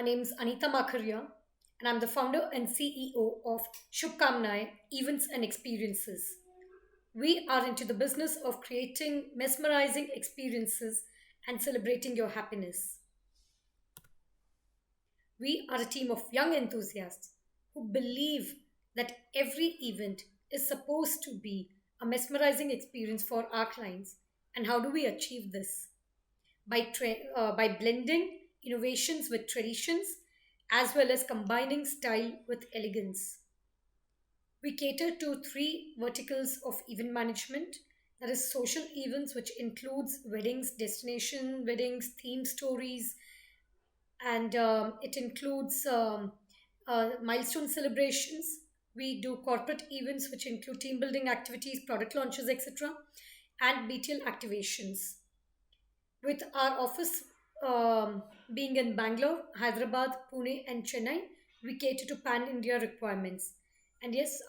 name is Anita Makaria, and I'm the founder and CEO of Shubkamnae Events and Experiences. We are into the business of creating mesmerizing experiences and celebrating your happiness. We are a team of young enthusiasts who believe that every event is supposed to be a mesmerizing experience for our clients. And how do we achieve this? By blending innovations with traditions as well as combining style with elegance. We cater to three verticals of event management, that is social events, which includes weddings, destination weddings, theme stories, and it includes milestone celebrations. We do corporate events, which include team building activities, product launches, etc., and BTL activations. With our office being in Bangalore, Hyderabad, Pune, and Chennai, we cater to pan India requirements. And yes,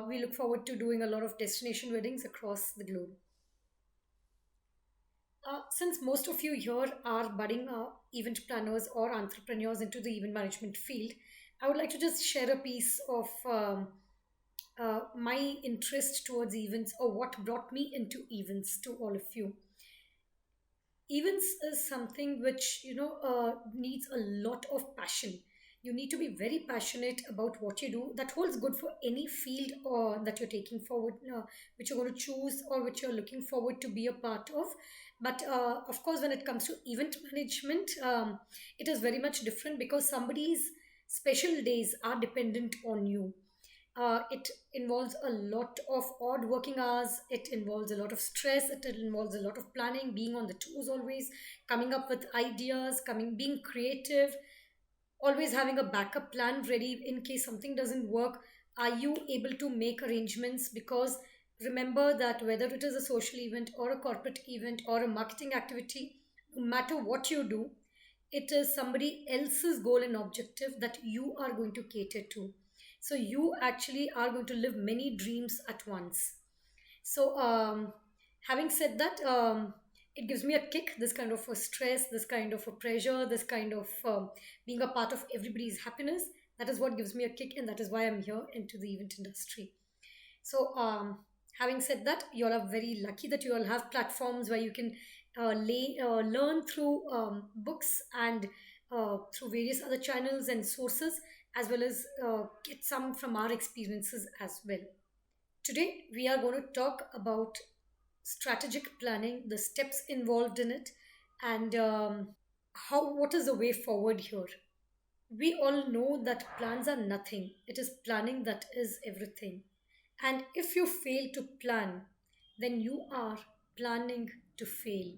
we look forward to doing a lot of destination weddings across the globe. Since most of you here are budding event planners or entrepreneurs into the event management field, I would like to just share a piece of my interest towards events or what brought me into events to all of you. Events is something which needs a lot of passion. You need to be very passionate about what you do. That holds good for any field or that you're taking forward, which you're going to choose or which you're looking forward to be a part of. But of course, when it comes to event management, it is very much different because somebody's special days are dependent on you. It involves a lot of odd working hours. It involves a lot of stress. It involves a lot of planning, being on the toes always, coming up with ideas, being creative, always having a backup plan ready in case something doesn't work. Are you able to make arrangements? Because remember that whether it is a social event or a corporate event or a marketing activity, no matter what you do, it is somebody else's goal and objective that you are going to cater to. So you actually are going to live many dreams at once. So, having said that, it gives me a kick, this kind of a stress, this kind of a pressure, this kind of being a part of everybody's happiness. That is what gives me a kick, and that is why I'm here into the event industry. So, having said that, you all are very lucky that you all have platforms where you can learn through books and through various other channels and sources, as well as get some from our experiences as well. Today, we are going to talk about strategic planning, the steps involved in it, and how what is the way forward here. We all know that plans are nothing. It is planning that is everything. And if you fail to plan, then you are planning to fail.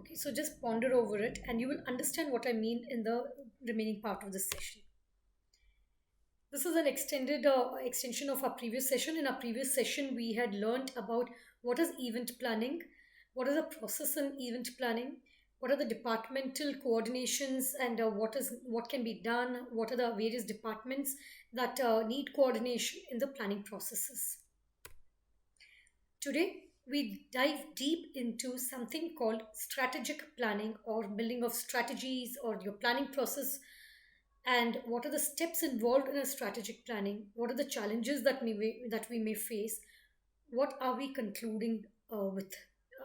Okay, so just ponder over it and you will understand what I mean in the remaining part of the session. This is an extended extension of our previous session. In our previous session, we had learned about what is event planning, what is the process in event planning, what are the departmental coordinations, and what can be done, what are the various departments that need coordination in the planning processes. Today, we dive deep into something called strategic planning or building of strategies or your planning process, and what are the steps involved in a strategic planning, what are the challenges that we may face, what are we concluding with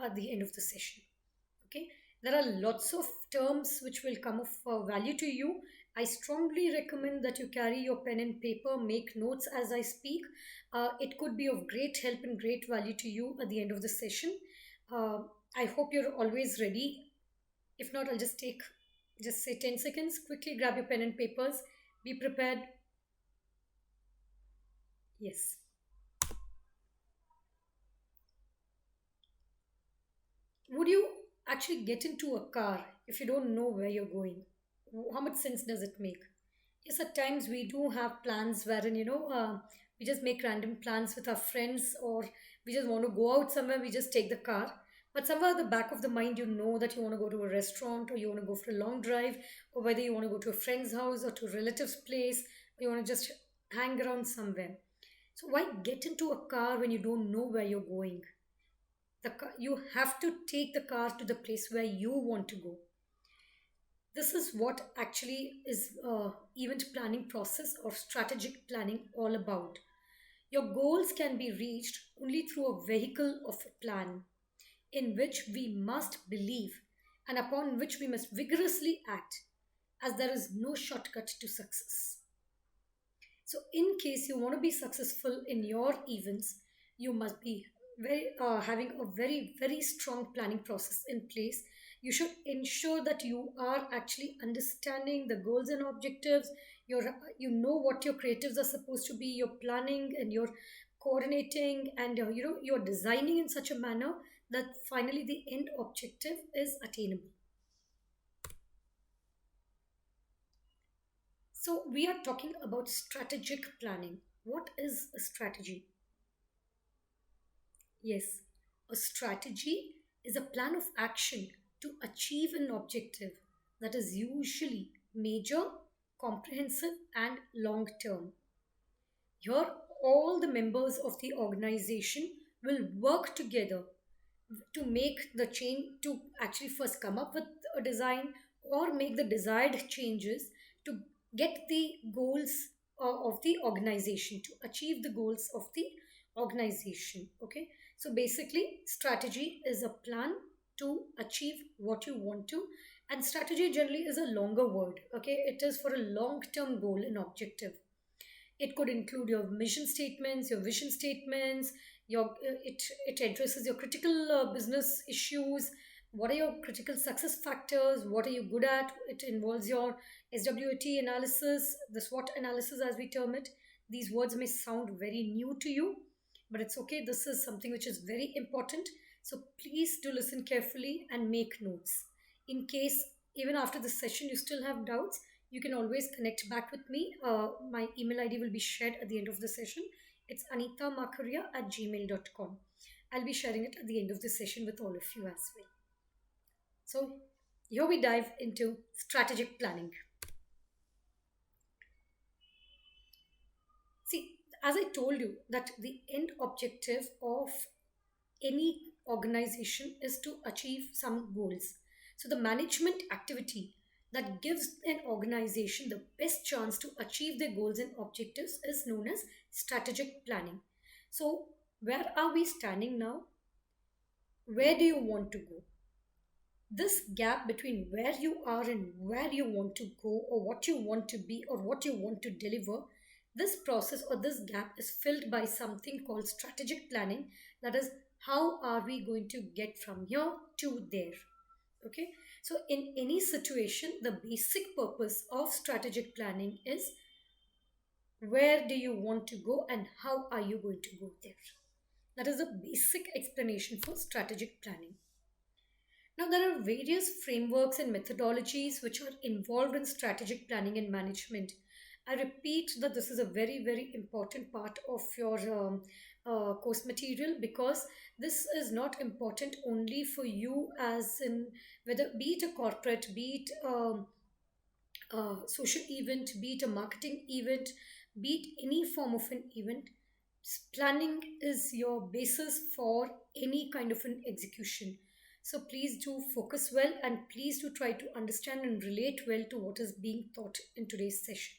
at the end of the session. Okay, there are lots of terms which will come of value to you. I strongly recommend that you carry your pen and paper, make notes as I speak. It could be of great help and great value to you at the end of the session. uh, I hope you're always ready. If not, I'll just say 10 seconds. Quickly grab your pen and papers. Be prepared. Yes. Would you actually get into a car if you don't know where you're going? How much sense does it make? Yes, at times we do have plans wherein, we just make random plans with our friends, or we just want to go out somewhere, we just take the car. But somewhere at the back of the mind, you know that you want to go to a restaurant or you want to go for a long drive, or whether you want to go to a friend's house or to a relative's place, or you want to just hang around somewhere. So why get into a car when you don't know where you're going? You have to take the car to the place where you want to go. This is what actually is event planning process or strategic planning all about. Your goals can be reached only through a vehicle of a plan in which we must believe and upon which we must vigorously act, as there is no shortcut to success. So, in case you want to be successful in your events, you must be having a very strong planning process in place. You should ensure that you are actually understanding the goals and objectives. You know what your creatives are supposed to be. You're planning and you're coordinating, and you're designing in such a manner that finally the end objective is attainable. So we are talking about strategic planning. What is a strategy? Yes, a strategy is a plan of action to achieve an objective that is usually major, comprehensive, and long term. Here, all the members of the organization will work together to make the change, to actually first come up with a design or make the desired changes to get the goals of the organization, to achieve the goals of the organization. Okay, so basically strategy is a plan to achieve what you want to, and strategy generally is a longer word. Okay, it is for a long term goal and objective. It could include your mission statements, your vision statements, it addresses your critical business issues. What are your critical success factors? What are you good at? It involves your SWOT analysis, the SWOT analysis as we term it. These words may sound very new to you, but it's okay. This is something which is very important. So please do listen carefully and make notes. In case even after this session you still have doubts, you can always connect back with me. My email ID will be shared at the end of the session. It's anithamakaria@gmail.com. I'll be sharing it at the end of the session with all of you as well. So, here we dive into strategic planning. See, as I told you, that the end objective of any organization is to achieve some goals. So, the management activity that gives an organization the best chance to achieve their goals and objectives is known as strategic planning. So, where are we standing now? Where do you want to go? This gap between where you are and where you want to go, or what you want to be, or what you want to deliver, this process or this gap is filled by something called strategic planning. That is, how are we going to get from here to there? Okay, so in any situation, the basic purpose of strategic planning is where do you want to go and how are you going to go there. That is the basic explanation for strategic planning. Now, there are various frameworks and methodologies which are involved in strategic planning and management. I repeat that this is a very important part of your course material, because this is not important only for you, as in whether be it a corporate, be it a social event, be it a marketing event, be it any form of an event. Planning is your basis for any kind of an execution. So please do focus well and please do try to understand and relate well to what is being taught in today's session.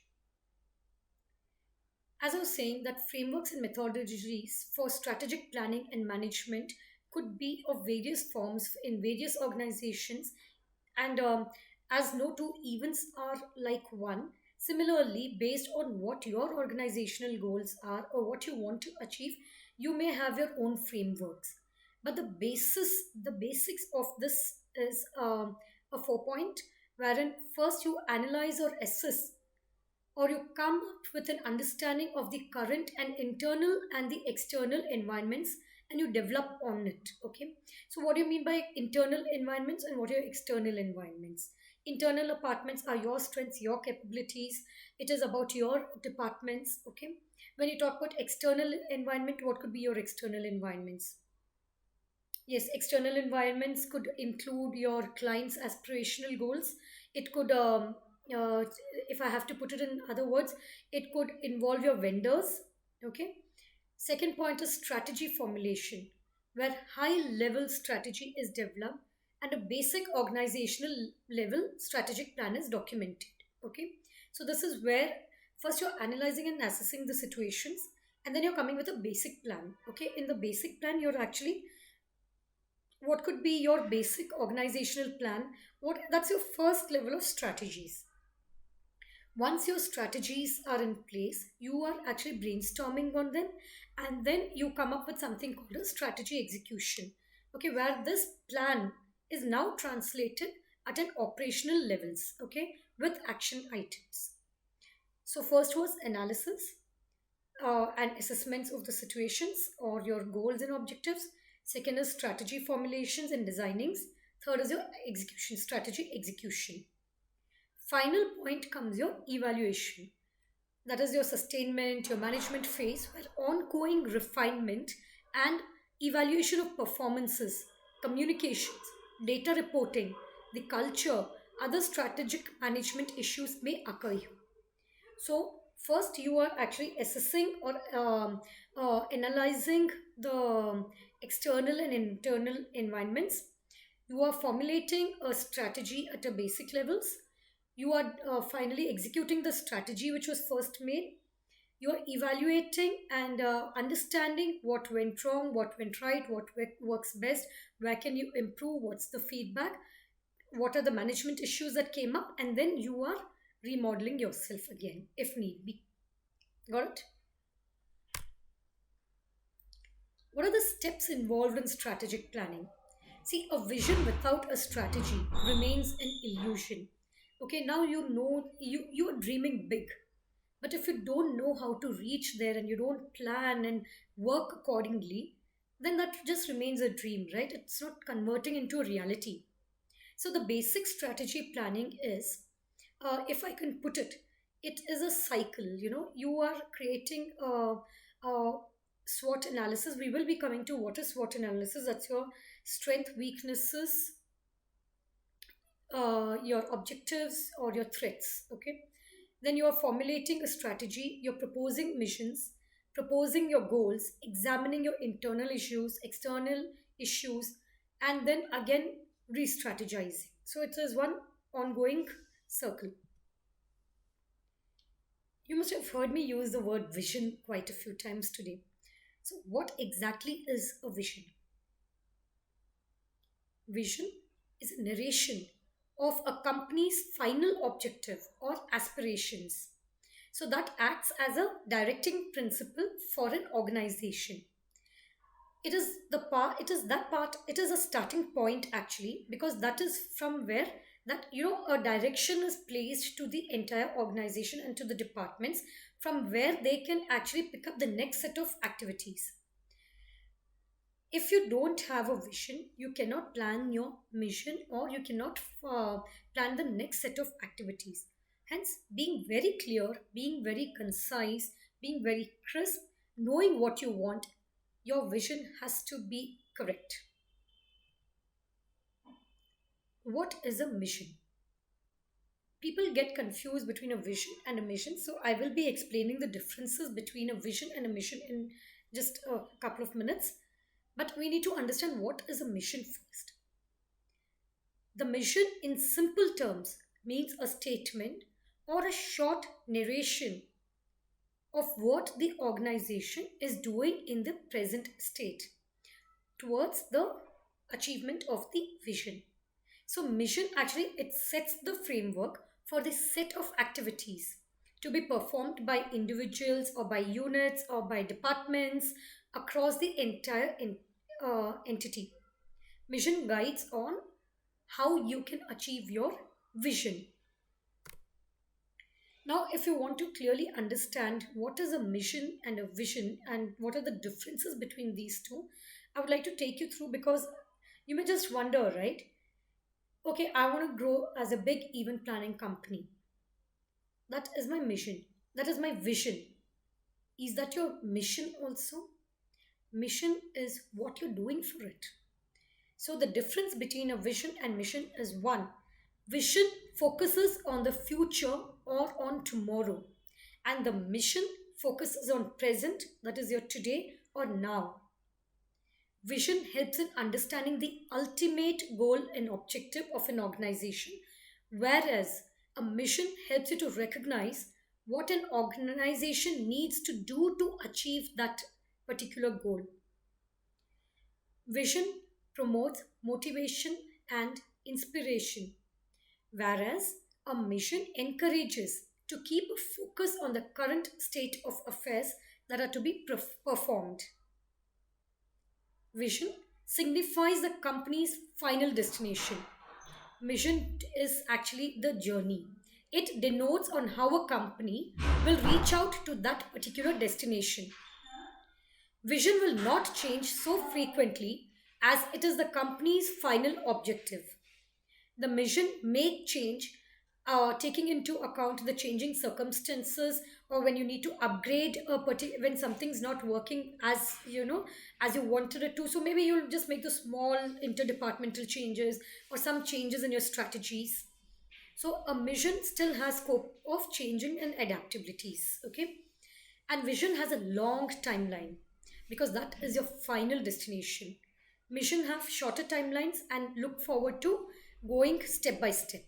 As I was saying, that frameworks and methodologies for strategic planning and management could be of various forms in various organizations, and as no two events are like one, similarly, based on what your organizational goals are or what you want to achieve, you may have your own frameworks. But the basics of this is a 4 point, wherein first you analyze or assess, or you come up with an understanding of the current and internal and the external environments, and you develop on it. Okay, so what do you mean by internal environments and what are your external environments? Internal apartments are your strengths, your capabilities. It is about your departments. Okay, when you talk about external environment, what could be your external environments? Yes, external environments could include your client's aspirational goals. It could, if I have to put it in other words, it could involve your vendors. Okay. Second point is strategy formulation, where high level strategy is developed and a basic organizational level strategic plan is documented. Okay, so this is where first you're analyzing and assessing the situations, and then you're coming with a basic plan. Okay, in the basic plan, you're actually, what could be your basic organizational plan? What, that's your first level of strategies. Once your strategies are in place, you are actually brainstorming on them, and then you come up with something called a strategy execution. Okay, where this plan is now translated at an operational levels, okay, with action items. So first was analysis and assessments of the situations or your goals and objectives. Second is strategy formulations and designings. Third is your execution, strategy execution. Final point comes your evaluation. That is your sustainment, your management phase, where ongoing refinement and evaluation of performances, communications, data reporting, the culture, other strategic management issues may occur here. So, first you are actually assessing or analyzing the external and internal environments. You are formulating a strategy at a basic levels. You are finally executing the strategy which was first made. You are evaluating and understanding what went wrong, what went right, what works best, where can you improve, what's the feedback, what are the management issues that came up, and then you are remodeling yourself again if need be. Got it? What are the steps involved in strategic planning? See, a vision without a strategy remains an illusion. Okay, now you know you are dreaming big. But if you don't know how to reach there and you don't plan and work accordingly, then that just remains a dream, right? It's not converting into a reality. So the basic strategy planning is, if I can put it, it is a cycle. You know, you are creating a SWOT analysis. We will be coming to what is SWOT analysis. That's your strength, weaknesses, your objectives, or your threats. Okay, then you are formulating a strategy. You're proposing missions, proposing your goals, examining your internal issues, external issues, and then again re-strategizing. So it is one ongoing circle. You must have heard me use the word vision quite a few times today. So what exactly is a vision? Vision is a narration of a company's final objective or aspirations. So that acts as a directing principle for an organization. It is the part, it is that part, it is a starting point actually, because that is from where that, you know, a direction is placed to the entire organization and to the departments, from where they can actually pick up the next set of activities. If you don't have a vision, you cannot plan your mission, or you cannot plan the next set of activities. Hence, being very clear, being very concise, being very crisp, knowing what you want, your vision has to be correct. What is a mission? People get confused between a vision and a mission, so I will be explaining the differences between a vision and a mission in just a couple of minutes. But we need to understand what is a mission first. The mission, in simple terms, means a statement or a short narration of what the organization is doing in the present state towards the achievement of the vision. So mission actually, it sets the framework for the set of activities to be performed by individuals or by units or by departments across the entire entity. Mission guides on how you can achieve your vision. Now, if you want to clearly understand what is a mission and a vision and what are the differences between these two, I would like to take you through, because you may just wonder, right? Okay, I want to grow as a big event planning company. That is my mission. That is my vision. Is that your mission also? Mission is what you're doing for it. So the difference between a vision and mission is one. Vision focuses on the future or on tomorrow, and the mission focuses on present, that is your today or now. Vision helps in understanding the ultimate goal and objective of an organization, whereas a mission helps you to recognize what an organization needs to do to achieve that particular goal. Vision promotes motivation and inspiration, whereas a mission encourages to keep a focus on the current state of affairs that are to be performed. Vision signifies the company's final destination. Mission is actually the journey. It denotes on how a company will reach out to that particular destination. Vision will not change so frequently as it is the company's final objective. The mission may change, taking into account the changing circumstances, or when you need to upgrade when something's not working as as you wanted it to. So maybe you'll just make the small interdepartmental changes or some changes in your strategies. So a mission still has scope of changing and adaptabilities. Okay, and vision has a long timeline because that is your final destination. Mission have shorter timelines and look forward to going step by step.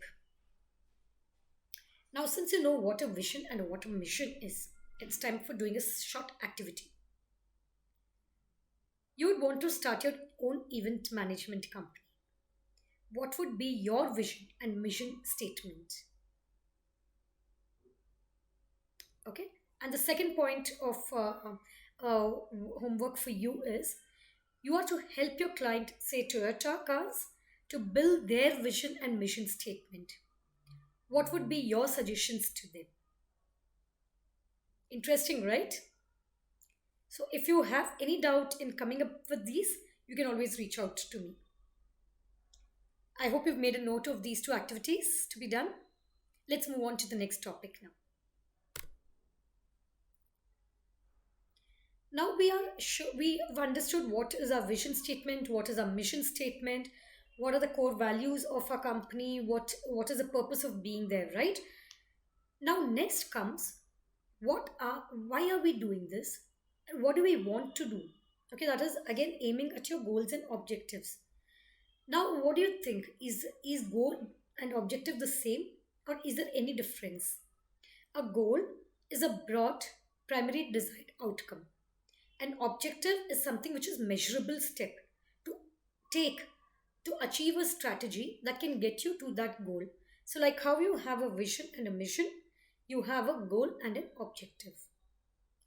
Now, since you know what a vision and what a mission is, it's time for doing a short activity. You would want to start your own event management company. What would be your vision and mission statement? Okay. And the second point of homework for you is you are to help your client, say Toyota Cars, to build their vision and mission statement. What would be your suggestions to them? Interesting, right? So, if you have any doubt in coming up with these, you can always reach out to me. I hope you've made a note of these two activities to be done. Let's move on to the next topic now. Now we've understood what is our vision statement, what is our mission statement, what are the core values of our company, what is the purpose of being there, right? Now next comes why are we doing this and what do we want to do? Okay, that is again aiming at your goals and objectives. Now what do you think? Is goal and objective the same, or is there any difference? A goal is a broad primary desired outcome. An objective is something which is measurable step to take to achieve a strategy that can get you to that goal. So like how you have a vision and a mission, you have a goal and an objective.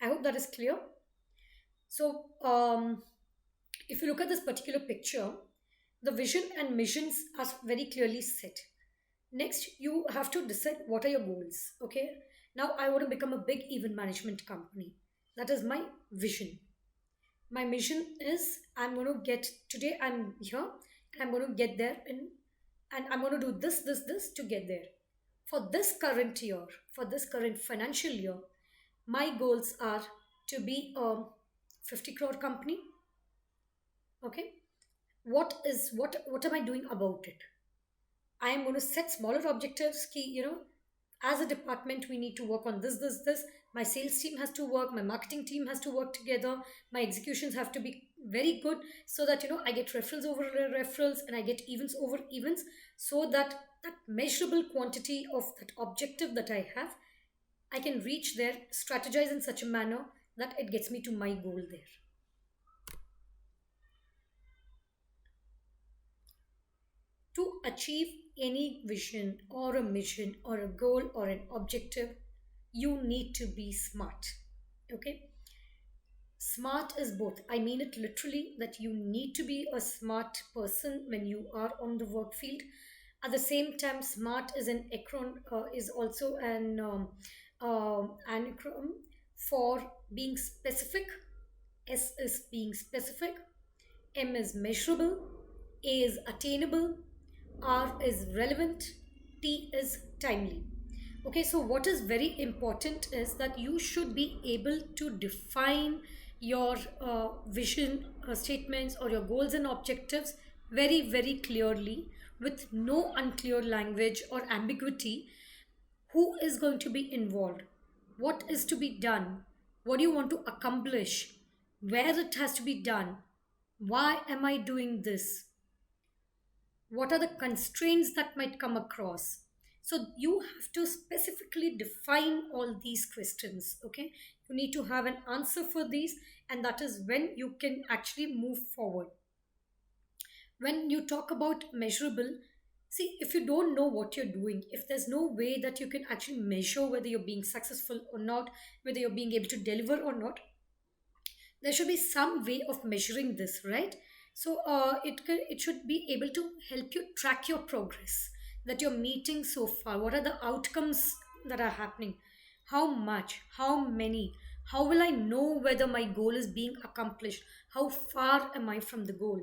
I hope that is clear. So if you look at this particular picture, the vision and missions are very clearly set. Next, you have to decide what are your goals. Okay. Now I want to become a big event management company. That is my vision. My mission is I'm going to get today, I'm here and I'm going to get there and I'm going to do this to get there. For this current year, for this current financial year, my goals are to be a 50 crore company. Okay. What am I doing about it? I am going to set smaller objectives. As a department, we need to work on this. My sales team has to work. My marketing team has to work together. My executions have to be very good so that, I get referrals over referrals and I get events over events so that that measurable quantity of that objective that I have, I can reach there, strategize in such a manner that it gets me to my goal there. To achieve any vision or a mission or a goal or an objective, you need to be smart. Okay? Smart is both. I mean it literally that you need to be a smart person when you are on the work field. At the same time, smart is an is also an acronym for being specific. S is being specific. M is measurable. A is attainable. R is relevant, T is timely. Okay, so what is very important is that you should be able to define your vision statements or your goals and objectives very, very clearly with no unclear language or ambiguity. Who is going to be involved? What is to be done? What do you want to accomplish? Where it has to be done? Why am I doing this? What are the constraints that might come across? So you have to specifically define all these questions. Okay, you need to have an answer for these, and that is when you can actually move forward. When you talk about measurable, see, if you don't know what you're doing, if there's no way that you can actually measure whether you're being successful or not, whether you're being able to deliver or not, there should be some way of measuring this, right? So it should be able to help you track your progress that you're meeting so far. What are the outcomes that are happening? How much? How many? How will I know whether my goal is being accomplished? How far am I from the goal?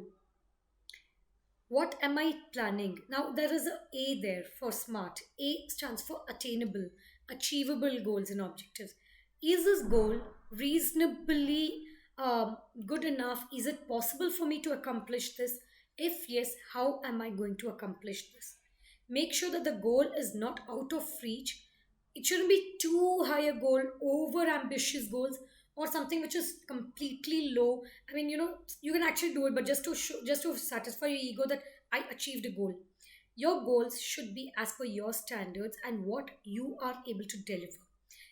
What am I planning? Now, there is a there for SMART. A stands for attainable, achievable goals and objectives. Is this goal reasonably good enough? Is it possible for me to accomplish this? If yes, how am I going to accomplish this? Make sure that the goal is not out of reach. It shouldn't be too high a goal, over ambitious goals, or something which is completely low. I mean, you can actually do it, but just to satisfy your ego that I achieved a goal. Your goals should be as per your standards and what you are able to deliver.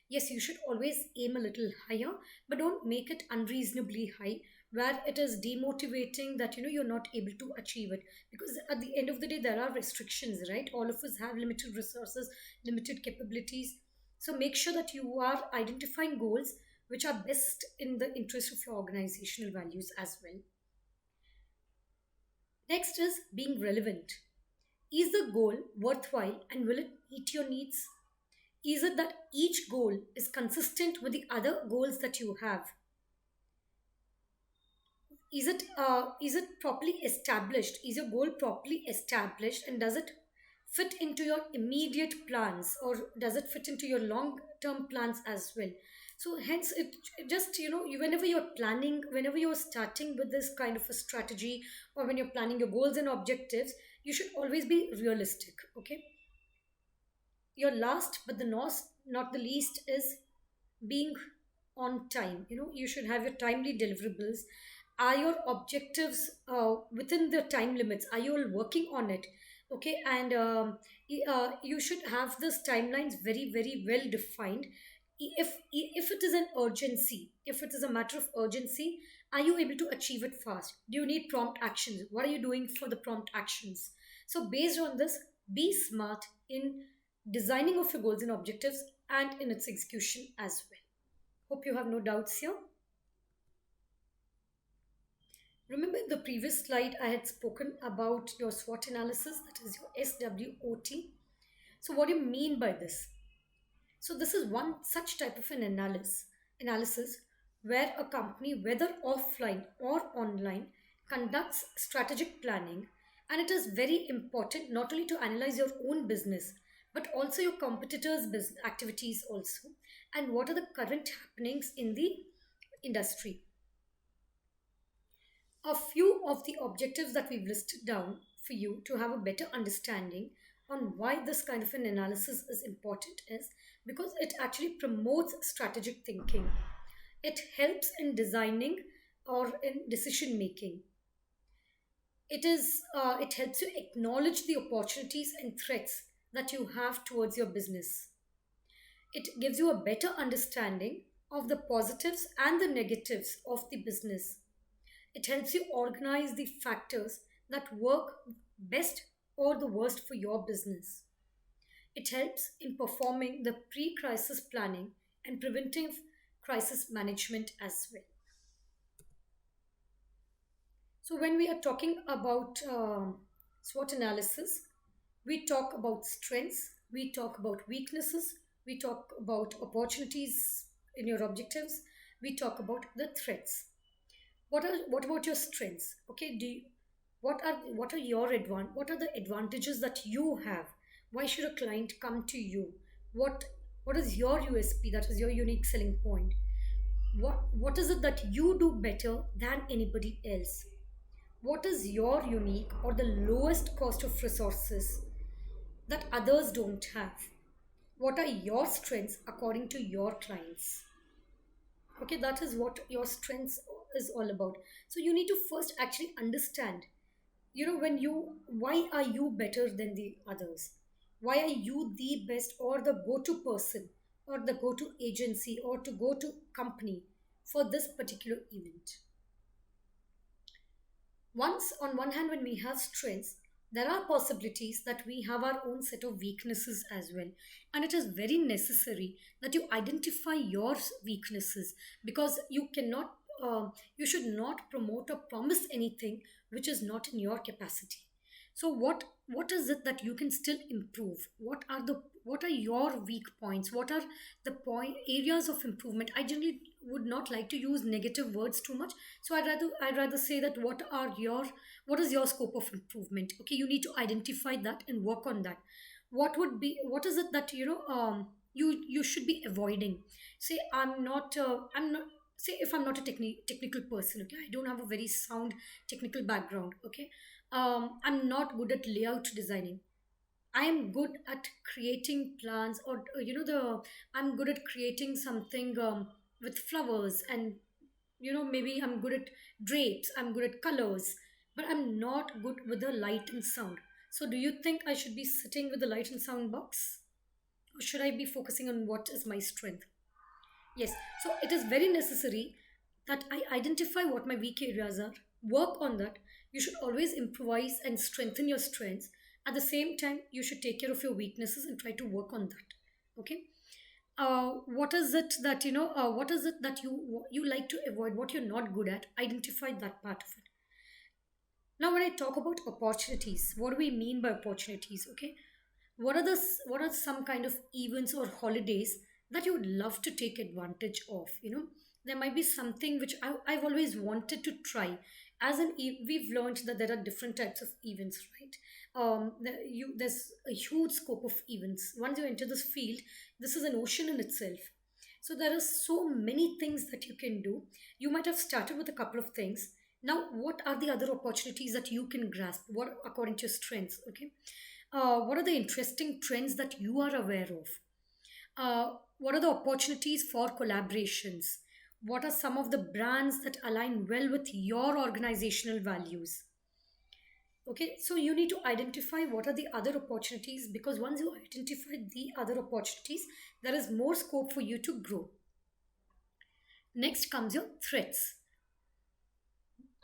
Yes, you should always aim a little higher, but don't make it unreasonably high where it is demotivating that you're not able to achieve it, because at the end of the day there are restrictions, right? All of us have limited resources, limited capabilities. So make sure that you are identifying goals which are best in the interest of your organizational values as well. Next is being relevant. Is the goal worthwhile and will it meet your needs? Is it that each goal is consistent with the other goals that you have? Is it properly established? Is your goal properly established, and does it fit into your immediate plans, or does it fit into your long term plans as well? So hence it just whenever you're planning, whenever you're starting with this kind of a strategy, or when you're planning your goals and objectives, you should always be realistic. Okay, your last but the not the least is being on time. You should have your timely deliverables. Are your objectives within the time limits? Are you all working on it? Okay, and you should have those timelines very very well defined. If it is an urgency, if it is a matter of urgency, are you able to achieve it fast? Do you need prompt actions? What are you doing for the prompt actions? So based on this, be smart in designing of your goals and objectives and in its execution as well. Hope you have no doubts here. Remember in the previous slide, I had spoken about your SWOT analysis, that is your SWOT. So, what do you mean by this? So, this is one such type of an analysis where a company, whether offline or online, conducts strategic planning, and it is very important not only to analyze your own business but also your competitors' business activities also, and what are the current happenings in the industry. A few of the objectives that we've listed down for you to have a better understanding on why this kind of an analysis is important is because it actually promotes strategic thinking. It helps in designing or in decision making. It helps you acknowledge the opportunities and threats that you have towards your business. It gives you a better understanding of the positives and the negatives of the business. It helps you organize the factors that work best or the worst for your business. It helps in performing the pre crisis planning and preventive crisis management as well. So, when we are talking about SWOT analysis, we talk about strengths, we talk about weaknesses, we talk about opportunities in your objectives, we talk about the threats. What about your strengths? Okay, what are your what are the advantages that you have? Why should a client come to you? What is your USP, that is your unique selling point? What is it that you do better than anybody else? What is your unique or the lowest cost of resources that others don't have? What are your strengths according to your clients? Okay, that is what your strengths is all about. So you need to first actually understand, when you why are you better than the others? Why are you the best or the go-to person or the go-to agency or to go-to company for this particular event? Once, on one hand, when we have strengths, there are possibilities that we have our own set of weaknesses as well. And it is very necessary that you identify your weaknesses, because you cannot, you should not promote or promise anything which is not in your capacity. So what is it that you can still improve? What are your weak points? What are the point areas of improvement? I generally would not like to use negative words too much, so I'd rather say that what is your scope of improvement? Okay, you need to identify that and work on that. What is it that you should be avoiding? Say I'm not say if I'm not a technical person, okay, I don't have a very sound technical background, okay. I'm not good at layout designing. I am good at creating plants, or I'm good at creating something with flowers, and maybe I'm good at drapes, I'm good at colors, but I'm not good with the light and sound. So do you think I should be sitting with the light and sound box, or should I be focusing on what is my strength? Yes, so it is very necessary that I identify what my weak areas are, work on that. You should always improvise and strengthen your strengths. At the same time, you should take care of your weaknesses and try to work on that. Okay. What is it that what is it that you like to avoid? What you're not good at? Identify that part of it. Now, when I talk about opportunities, what do we mean by opportunities? Okay, what are some kind of events or holidays that you would love to take advantage of? There might be something which I've always wanted to try. We've learned that there are different types of events, right? There's a huge scope of events. Once you enter this field, this is an ocean in itself. So there are so many things that you can do. You might have started with a couple of things. Now, what are the other opportunities that you can grasp? What according to your strengths? Okay, what are the interesting trends that you are aware of? What are the opportunities for collaborations? What are some of the brands that align well with your organizational values? Okay, so you need to identify what are the other opportunities, because once you identify the other opportunities, there is more scope for you to grow. Next comes your threats.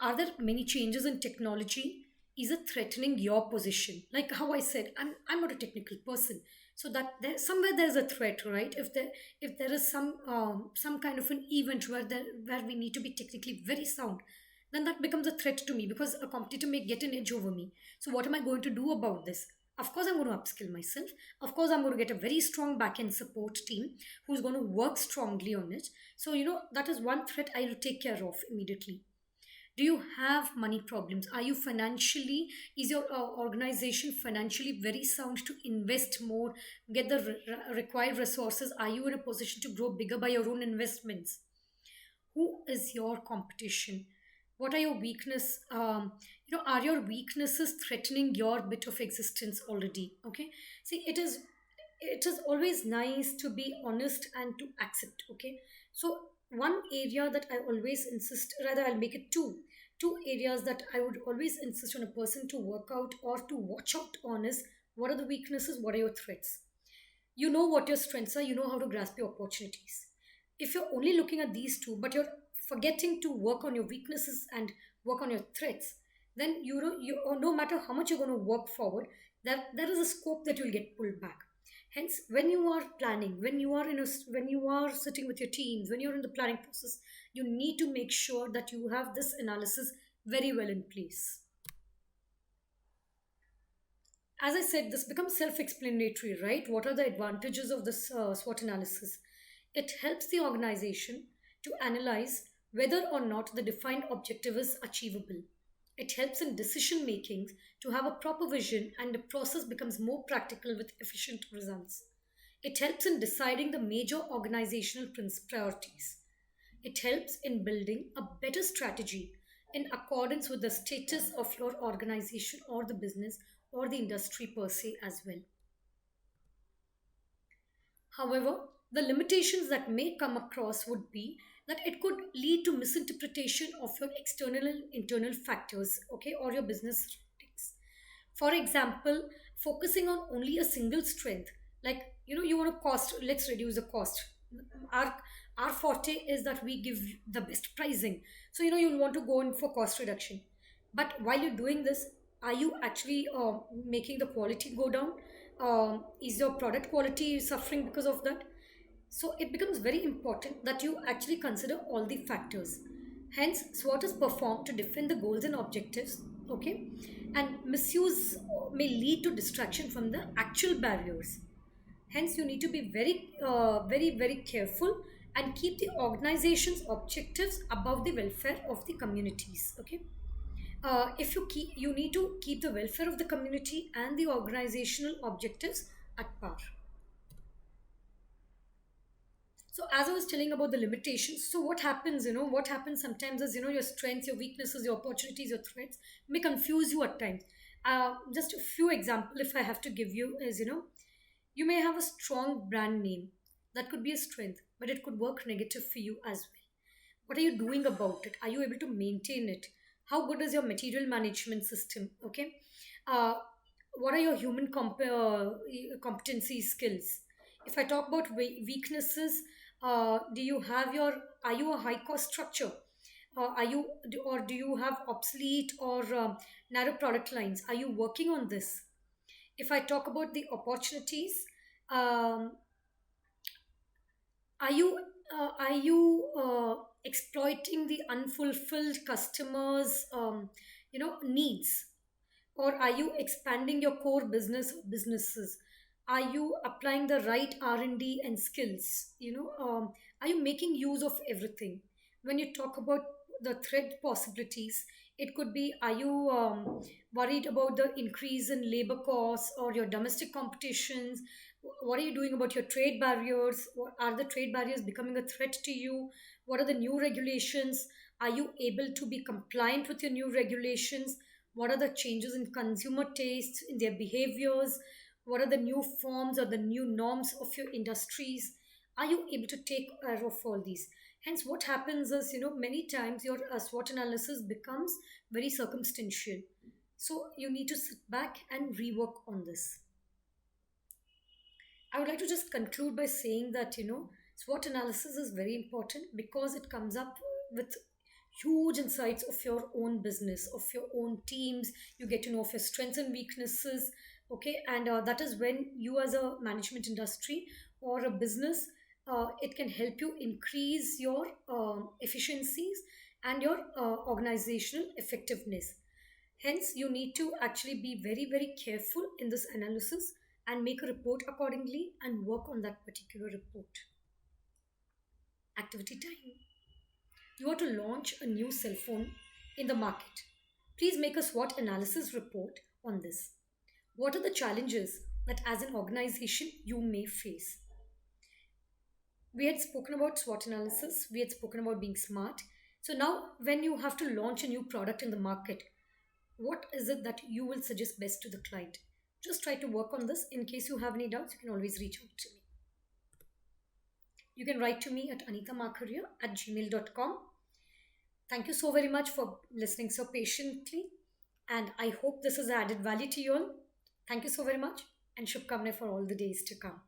Are there many changes in technology? Is it threatening your position? Like how I said, I'm not a technical person, so that there somewhere there's a threat, right? If there is some kind of an event where we need to be technically very sound, then that becomes a threat to me, because a competitor may get an edge over me. So what am I going to do about this? Of course, I'm going to upskill myself. Of course, I'm going to get a very strong back-end support team who's going to work strongly on it. So, that is one threat I will take care of immediately. Do you have money problems? Are you financially, is your organization financially very sound to invest more, get the required resources? Are you in a position to grow bigger by your own investments? Who is your competition? What are your weakness? Are your weaknesses threatening your bit of existence already? Okay, see, it is always nice to be honest and to accept. Okay, so one area that I always insist, rather I'll make it two areas that I would always insist on a person to work out or to watch out on is: what are the weaknesses, what are your threats? You know what your strengths are, you know how to grasp your opportunities. If you're only looking at these two but you're forgetting to work on your weaknesses and work on your threats, then no matter how much you're going to work forward, there is a scope that you'll get pulled back. Hence, when you are planning, when you are sitting with your teams, when you're in the planning process, you need to make sure that you have this analysis very well in place. As I said, this becomes self explanatory, right? What are the advantages of this SWOT analysis? It helps the organization to analyze whether or not the defined objective is achievable. It helps in decision making to have a proper vision, and the process becomes more practical with efficient results. It helps in deciding the major organizational priorities. It helps in building a better strategy in accordance with the status of your organization or the business or the industry per se as well. However, the limitations that may come across would be that it could lead to misinterpretation of your external and internal factors, okay, or your business surroundings. For example, focusing on only a single strength, like, you want to cost, let's reduce the cost. Our forte is that we give the best pricing. So, you'll want to go in for cost reduction. But while you're doing this, are you actually making the quality go down? Is your product quality suffering because of that? So it becomes very important that you actually consider all the factors. Hence, SWOT is performed to define the goals and objectives, okay? And misuse may lead to distraction from the actual barriers. Hence, you need to be very careful and keep the organization's objectives above the welfare of the communities, okay? If you keep, you need to keep the welfare of the community and the organizational objectives at par. So as I was telling about the limitations, so what happens, what happens sometimes is, your strengths, your weaknesses, your opportunities, your threats may confuse you at times. Just a few examples, if I have to give you, is, you may have a strong brand name. That could be a strength, but it could work negative for you as well. What are you doing about it? Are you able to maintain it? How good is your material management system? Okay. Uh, what are your human competency skills? If I talk about weaknesses, do you have your, are you a high cost structure? Are you, or do you have obsolete or narrow product lines? Are you working on this? If I talk about the opportunities, um, are you exploiting the unfulfilled customers needs, or are you expanding your core business or businesses? Are you applying the right R&D and D and skills? Are you making use of everything? When you talk about the threat possibilities, it could be, are you worried about the increase in labor costs or your domestic competitions? What are you doing about your trade barriers? What are the trade barriers becoming a threat to you? What are the new regulations? Are you able to be compliant with your new regulations? What are the changes in consumer tastes, in their behaviors? What are the new forms or the new norms of your industries? Are you able to take care of all these? Hence, what happens is, many times your SWOT analysis becomes very circumstantial. So, you need to sit back and rework on this. I would like to just conclude by saying that, SWOT analysis is very important because it comes up with huge insights of your own business, of your own teams. You get to know of your strengths and weaknesses, okay? And that is when you, as a management industry or a business, it can help you increase your efficiencies and your organizational effectiveness. Hence, you need to actually be very careful in this analysis and make a report accordingly and work on that particular report. Activity time. You are to launch a new cell phone in the market. Please make a SWOT analysis report on this. What are the challenges that as an organization you may face? We had spoken about SWOT analysis, we had spoken about being smart. So now, when you have to launch a new product in the market, what is it that you will suggest best to the client? Just try to work on this. In case you have any doubts, you can always reach out to me. You can write to me at anitamarkaria@gmail.com. Thank you so very much for listening so patiently, and I hope this has added value to you all. Thank you so very much, and Shubkamne for all the days to come.